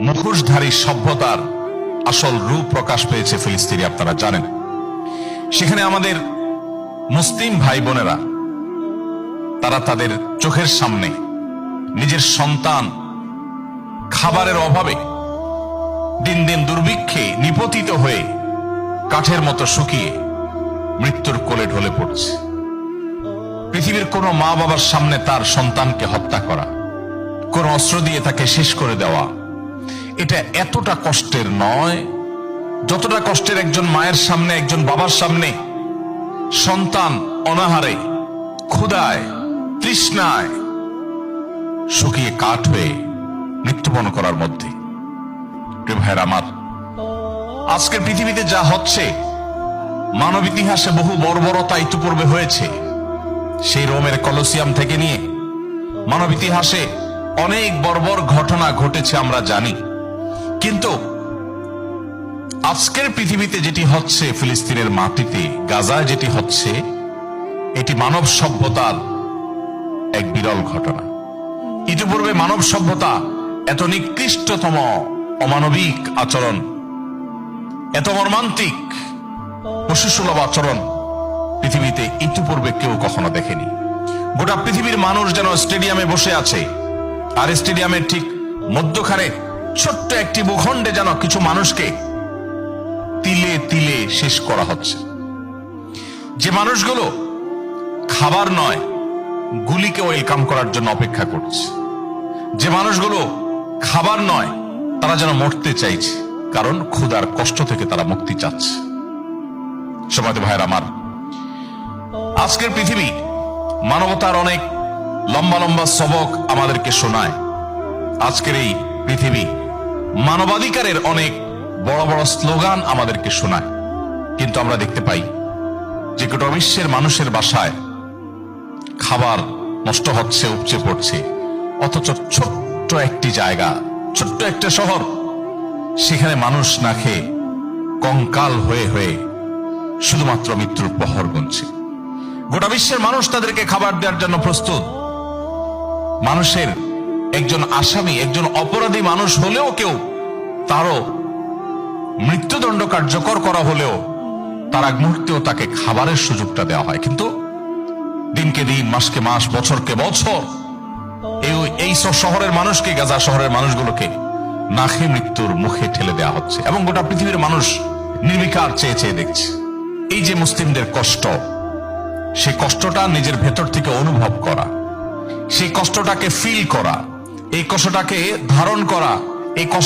মুখোশধারী সভ্যতার আসল রূপ প্রকাশ পেয়েছে ফিলিস্তিনে, আপনারা জানেন। সেখানে আমাদের মুসলিম ভাই বোনেরা তারা তাদের চোখের সামনে নিজের সন্তান খাবারের অভাবে দিন দিন দুর্ভিক্ষে নিপতিত হয়ে কাঠের মতো শুকিয়ে মৃত্যুর কোলে ঢলে পড়ছে। পৃথিবীর কোনো মা বাবার সামনে তার সন্তানকে হত্যা করা, কোন অস্ত্র দিয়ে তাকে শেষ করে দেওয়া, এটা এতটা কষ্টের নয় যতটা কষ্টের একজন মায়ের সামনে, একজন বাবার সামনে সন্তান অনাহারে, ক্ষুধায়, তৃষ্ণায় শুকিয়ে কাঠ হয়ে মৃত্যুবরণ করার মধ্যে। প্রিয় ভাইয়েরা আমার, আজকের পৃথিবীতে যা হচ্ছে, মানব ইতিহাসে বহু বর্বরতা ইতিপূর্বে হয়েছে। সেই রোমের কলোসিয়াম থেকে নিয়ে মানব ইতিহাসে অনেক বর্বর ঘটনা ঘটেছে, আমরা জানি। কিন্তু আজকের পৃথিবীতে যেটি হচ্ছে, ফিলিস্তিনের মাটিতে গাজায় যেটি হচ্ছে, এটি মানব সভ্যতার এক বিরল ঘটনা। ইতিপূর্বে মানব সভ্যতা এত নিকৃষ্টতম অমানবিক আচরণ, এত মর্মান্তিক পশুসুলভ আচরণ পৃথিবীতে ইতিপূর্বে কেউ কখনো দেখেনি। গোটা পৃথিবীর মানুষ যেন স্টেডিয়ামে বসে আছে, আর স্টেডিয়ামের ঠিক মধ্যখানে ছোট্ট একটি ভূখণ্ডে যেন কিছু মানুষকে তিলে তিলে শেষ করা হচ্ছে। যে মানুষগুলো খাবার নয়, গুলিকে ওয়েলকাম করার জন্য অপেক্ষা করছে। যে মানুষগুলো খাবার নয়, তারা যেন মরতে চাইছে, কারণ ক্ষুধার কষ্ট থেকে তারা মুক্তি চাচ্ছে। সমাজ ভাইয়ের আমার, আজকের পৃথিবী মানবতার অনেক লম্বা লম্বা সবক আমাদেরকে শোনায়। আজকের এই পৃথিবী মানবাধিকারের অনেক বড় বড় স্লোগান আমাদেরকে শোনায়। কিন্তু আমরা দেখতে পাই যে গোটা বিশ্বের মানুষের বাসায় খাবার নষ্ট হচ্ছে, উপচে পড়ছে, অথচ ছোট্ট একটি জায়গা, ছোট্ট একটা শহর, সেখানে মানুষ না খেয়ে কঙ্কাল হয়ে হয়ে শুধুমাত্র মৃত্যুর প্রহর গুনছে। গোটা বিশ্বের মানুষ তাদেরকে খাবার দেওয়ার জন্য প্রস্তুত। মানুষের একজন আসামি, একজন অপরাধী মানুষ হলেও কেউ, তারও মৃত্যুদণ্ড কার্যকর করা হলেও তার আগ মুহূর্তেও তাকে খাবারের সুযোগটা দেওয়া হয়। কিন্তু দিনকে দিন, মাসকে মাস, বছরকে বছর এই শহরের মানুষকে, গাজা শহরের মানুষগুলোকে না খেয়ে মৃত্যুর মুখে ঠেলে দেওয়া হচ্ছে, এবং গোটা পৃথিবীর মানুষ নির্বিকার চেয়ে চেয়ে দেখছে। এই যে মুসলিমদের কষ্ট, সেই কষ্টটা নিজের ভেতর থেকে অনুভব করা, সেই কষ্টটাকে ফিল করা, এই কষ্টটাকে ধারণ করা, এই কষ্ট